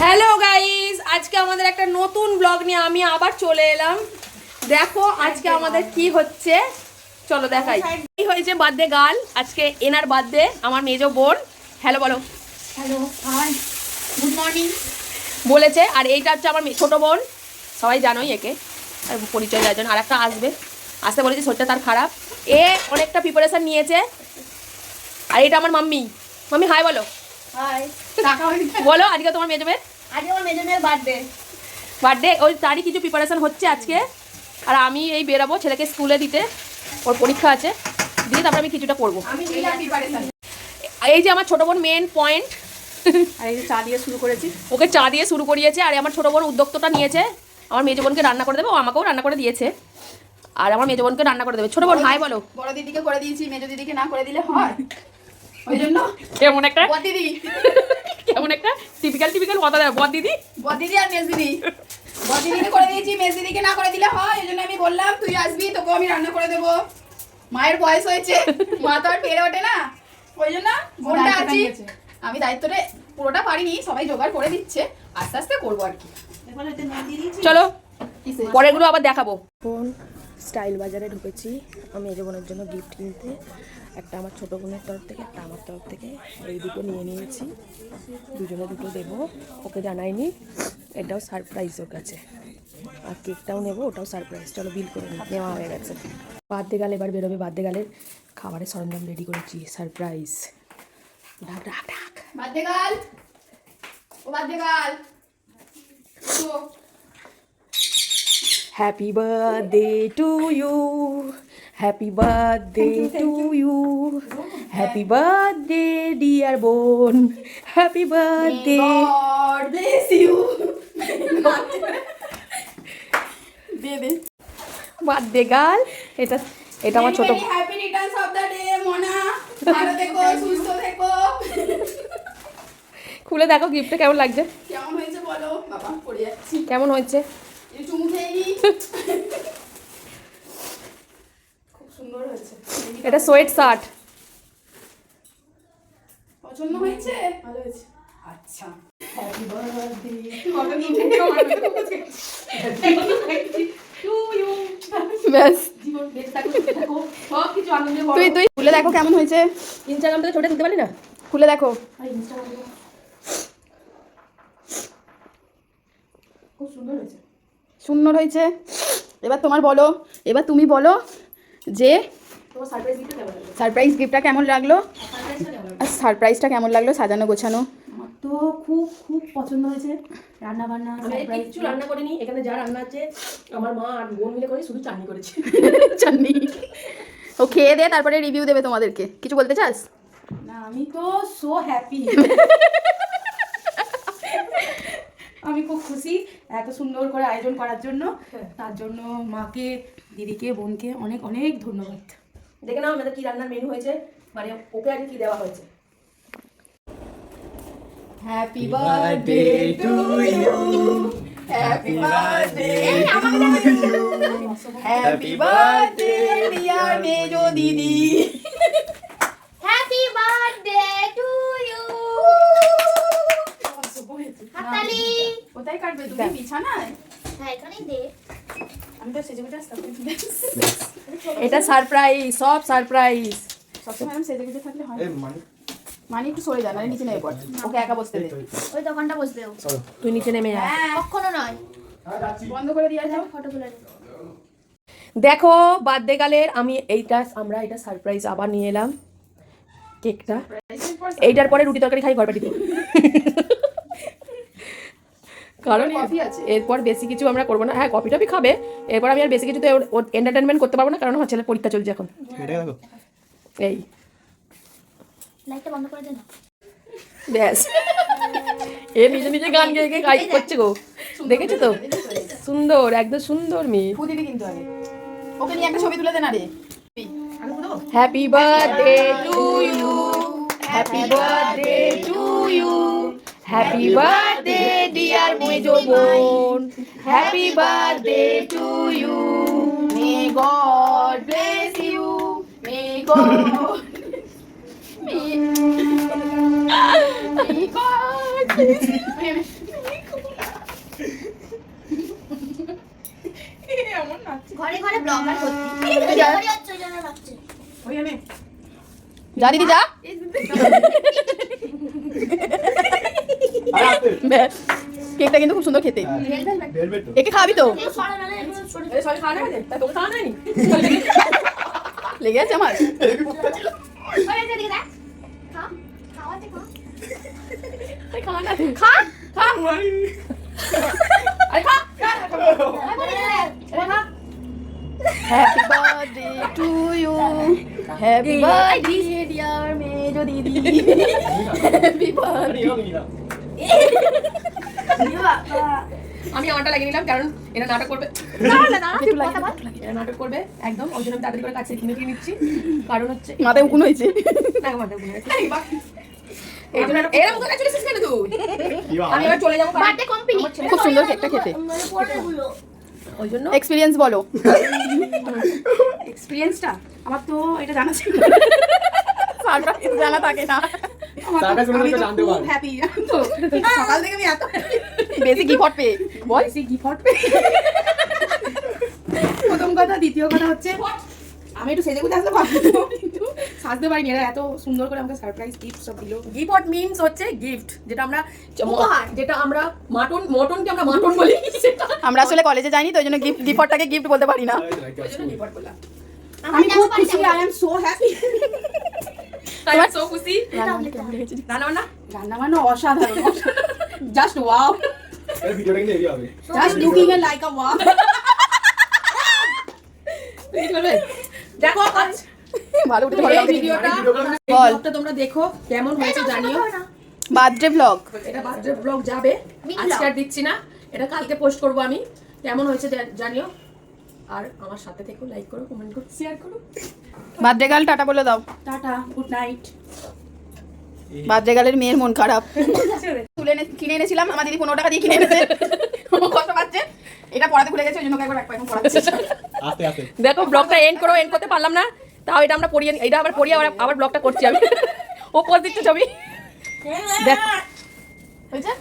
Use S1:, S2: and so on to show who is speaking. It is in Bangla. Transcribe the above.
S1: হ্যালো গাইস, আজকে আমাদের একটা নতুন ব্লগ নিয়ে আমি আবার চলে এলাম। দেখো আজকে আমাদের কি হচ্ছে, চলো দেখাই। কি হয়েছে বার্থডে গার্ল, আজকে এনার বার্থডে, আমার মেজো বোন। হ্যালো বলো।
S2: হ্যালো, হাই, গুড মর্নিং
S1: বলেছে। আর এইটা হচ্ছে আমার ছোট বোন, সবাই জানোই একে, আর পরিচয় দেওয়ার জন্য। আর একটা আসতে বলেছে, শরীরটা তার খারাপ, এ অনেকটা প্রিপারেশন নিয়েছে। আর এটা আমার মাম্মি। মাম্মি হাই বলো।
S2: হাই,
S1: বলো আজকে তোমার মেজো মেয়ের
S2: আজকে আমার মেজো মেয়ের
S1: বার্থডে, ওই তারই কিছু প্রিপারেশন হচ্ছে আজকে। আর আমি এই বেরাবো ছেলেকে স্কুলে দিতে, ওর পরীক্ষা আছে, দিয়ে তারপর আমি কিছুটা করবো। এই যে আমার ছোটো বোন মেন পয়েন্ট।
S2: আর এই যে চা দিয়ে শুরু করেছি,
S1: ওকে চা দিয়ে শুরু করিয়েছে। আর আমার ছোটো বোন উদ্যোক্তাটা নিয়েছে, আমার মেজো বোনকে রান্না করে দেবে, ও আমাকেও রান্না করে দিয়েছে। আর আমার মেজো বোনকে রান্না করে দেবে। ছোটো বোন হাই বলো।
S2: বড় দিদিকে করে দিয়েছি, মেজো দিদিকে না করে দিলে হয়, ওই জন্য
S1: কেমন একটা
S2: বড় দিদি
S1: কেমন একটা টিপিক্যাল কথা দেয়, বড় দিদি।
S2: বড় দিদি আর মেজ দিদি, বড় দিদিকে করে দিয়েছি, মেজ দিদিকে না করে দিলে হয়, এই জন্য আমি বললাম তুই আসবি, তোকেও আমি রান্না করে দেবো। মায়ের বয়স হয়েছে, মা তো আর পেরে ওঠে না, ওই জন্য বোনটা আছি। আমি দায়িত্বটা পুরোটা পারিনি, সবাই জোগাড় করে দিচ্ছে, আস্তে আস্তে করবো আর কি।
S1: চলো পরেরগুলো আবার দেখাবো। বোন স্টাইল বাজারে ঢুকেছি আমি মেজো বোনের জন্য গিফট কিনতে। একটা আমার ছোটো বোনের তরফ থেকে, একটা আমার তরফ থেকে, এই দুটো নিয়ে নিয়েছি। দুজনে দুটো দেবো, ওকে জানাইনি, এটাও সারপ্রাইজ ওর কাছে। আর কেকটাও নেবো, ওটাও সারপ্রাইজ। চলো বিল করে নেওয়া হয়ে গেছে। বার্থডে গাল এবার বেরোবে, বার্থডে গালের খাবারের সরঞ্জাম রেডি করেছি, সারপ্রাইজ। ডাক ডাক ডাক
S2: বার্থডে গার্ল, ও birthday girl,
S1: Happy birthday to you, happy birthday to you, happy birthday dear বোন, happy birthday.
S2: God bless you. দে
S1: বার্থডে গার্ল, এটা আমার ছোট।
S2: Happy returns of the day মোনা, ভালো থেকো, সুস্থ থেকো।
S1: খুলে দেখো গিফটটা কেমন লাগছে।
S2: কেমন হয়েছে বলো, বাবা পড়ে যাচ্ছি,
S1: কেমন হয়েছে,
S2: এই চুমু খেয়ে নি। খুব সুন্দর হয়েছে,
S1: এটা সোয়েট শার্ট।
S2: পছন্দ হয়েছে, ভালো হয়েছে। আচ্ছা, হ্যাপি বার্থডে টু ইউ।
S1: ব্যাস,
S2: জীবন বেঁচে থাকো, সুস্থ থাকো, সব কিছু আনন্দে ভরো।
S1: তুই
S2: খুলে দেখো কেমন হয়েছে,
S1: ইনস্টাগ্রাম থেকে ছোটে দিতে পারি না,
S2: খুলে দেখো।
S1: আরে ইনস্টাগ্রাম
S2: খুব সুন্দর হয়েছে, সুন্দর হয়েছে। এবার তোমার বলো, এবার তুমি বলো যে
S1: তোমার সারপ্রাইজ গিফটটা কেমন লাগলো,
S2: সারপ্রাইজ গিফটটা কেমন লাগলো, আর সারপ্রাইজটা কেমন লাগলো, সাজানো গোছানো।
S3: আমার তো খুব খুব পছন্দ হয়েছে, রান্না বান্না
S1: আমি কিছু রান্না করিনি, এখানে যা রান্না আছে আমার মা আর বোন মিলে করে, শুধু চাটনি করেছি।
S2: চাটনি ও খেয়ে দে, তারপরে রিভিউ দেবে তোমাদেরকে। কিছু বলতে চাস?
S3: না, আমি তো সো হ্যাপি, আমি খুব খুশি এত সুন্দর করে আয়োজন করার জন্য। তার জন্য মাকে, দিদিকে, বোনকে অনেক অনেক ধন্যবাদ।
S1: দেখে নাও আমাদের কি রান্নার মেনু হয়েছে, মানে ওকে আগে কি দেওয়া হয়েছে।
S2: Happy birthday to you, happy birthday to you, happy birthday dear মেজো দিদি,
S4: হ্যাপি বার্থডে টু ইউ। হাততালি।
S2: কোথায় কাটবে তুমি? বিছানায়?
S4: হ্যাঁ, এখানেই দে।
S2: আমি তো সেজে গুজে আসতাম।
S1: এটা সারপ্রাইজ, সব সারপ্রাইজ।
S2: সবসময় আমি সেজে গুজে থাকলে হয়। মানে একটু সরে যা, মানে নিচে নেমে পড়, ওকে একা বসতে দে।
S4: ওই দোকানটা বসবে ও।
S1: তুই নিচে নেমে যা।
S2: হ্যাঁ,
S4: কখনো নয়।
S2: বন্ধ করে দিয়ে যাও।
S4: ফটো তুলে নে।
S1: দেখো বার্থডে গালের আমরা এটা সারপ্রাইজ আবার নিয়ে এলাম কেকটা। এইটার পরে রুটি তরকারি খাই ঘর পাঠিয়ে দেবো, কারণ
S2: কফি আছে।
S1: এরপর বেশি কিছু আমরা করবো না। হ্যাঁ, কফি টফি খাবে, এরপর আমি আর বেশি কিছু তো এন্টারটেনমেন্ট করতে পারবো না, কারণ আমার ছেলের পরীক্ষা চলছে এখন। এই
S4: লাইটটা বন্ধ করে দে না।
S1: ব্যাস, এ নিজে নিজে গান গেয়ে গেয়ে গাইড করছে গো, দেখেছো তো? সুন্দর, একদম সুন্দর মেয়ে।
S2: ফু দিবি কিন্তু আগে, ওকে নিয়ে একটা ছবি তুলে দে না রে।
S1: Happy birthday to you, happy birthday to you, happy birthday dear মেজো বোন, happy birthday to you.
S2: May God bless you, may God, may God bless you.
S4: Blogger সত্যি ভিডিও করে যাচ্ছে ওই জন্য রাখছে
S3: ওইখানে
S1: যা দিদি যা ব্যাস, কেকটা কিন্তু খুব সুন্দর খেতে। একে খাওয়াবি তো?
S4: এই সরা নালে এগুলো সরে
S1: সরি খাওয়া না তাই তোকে খাওয়া নাইনি লেগে আছে আমার।
S4: ওই যে দিকে দেখ খা খাওয়াতে খা
S1: খাওয়া না খা খা আরে খা happy birthday to you happy birthday dear মেজো দিদি হ্যাপি বার্থডে। আমি আমারটা লাগিয়ে নিলাম কারণ এরা নাটক করবে, এরা নাটক করবে একদম, ওই জন্য আমি তাড়াতাড়ি করে কাছে কিনে কিনে নিচ্ছি। কারণ হচ্ছে মাথায় উকুন হয়েছে, এরা মুখে কাছে রেসিস কেন তুই? আমি এবার চলে যাবো,
S4: বার্থডে কোম্পানি
S1: খুব সুন্দর কেকটা খেতে,
S4: পরেগুলো
S1: ওই জন্য এক্সপিরিয়েন্স বলো।
S3: এক্সপিরিয়েন্সটা আমার তো এটা জানা ছিল
S1: সারপ্রাইজ জানা থাকে না,
S3: আমি তো খুব হ্যাপি তো সকাল থেকে আমি এত
S1: বেশি গিফট পেয়ে বল।
S3: বেশি গিফট পেয়ে প্রথম কথা, দ্বিতীয় কথা হচ্ছে আমি একটু সেজে গুজে আসতে পারবো কিন্তু সাজতে পারিনি। এরা এত সুন্দর করে আমাকে সারপ্রাইজ গিফট সব দিল।
S1: গিফট মিন্স হচ্ছে গিফট, যেটা আমরা যেটা আমরা মটনকে আমরা মাটন বলি, আমরা আসলে কলেজে যাইনি তো ওই জন্য গিফটটাকে গিফট বলতে পারি না, ওই জন্য গিফট বললাম।
S3: আমি খুব খুশি, I am so happy.
S1: I am so খুশি। রান্না
S3: রান্না বান্না অসাধারণ, just wow, just looking like আ ওয়াও।
S1: দেখো আজ ভালো করে
S3: এই ভিডিওটা
S1: বল,
S3: তোমরা দেখো কেমন হয়েছে জানিও।
S1: বার্থডে ব্লগ,
S3: এটা বার্থডে ব্লগ যাবে, আজকে আর দিচ্ছি না, এটা কালকে পোস্ট করব আমি। কেমন হয়েছে জানিও, আর আমার সাথে থেকো, লাইক করো, কমেন্ট করো, শেয়ার করো।
S1: বার্থডে গার্ল টাটা বলে দাও।
S3: Tata, good night.
S1: বার্থডে গার্লের মেয়ের মন খারাপ, কিনে এনেছিলাম, আমার দিদি 15 টাকা দিয়ে কিনে এনেছে, কষ্ট পাচ্ছে, এটা পড়াতে ভুলে গেছে ওই জন্য একবার এক পাইখন পড়াচ্ছে।
S5: আস্তে আস্তে
S1: দেখো ব্লগটা এন্ড করতে পারলাম না, তাও এটা আমরা পড়িয়ে, এটা আবার পড়িয়ে আবার ব্লগটা করছি আমি। ও পোজ দিচ্ছে ছবি দেখ, হয়েছে।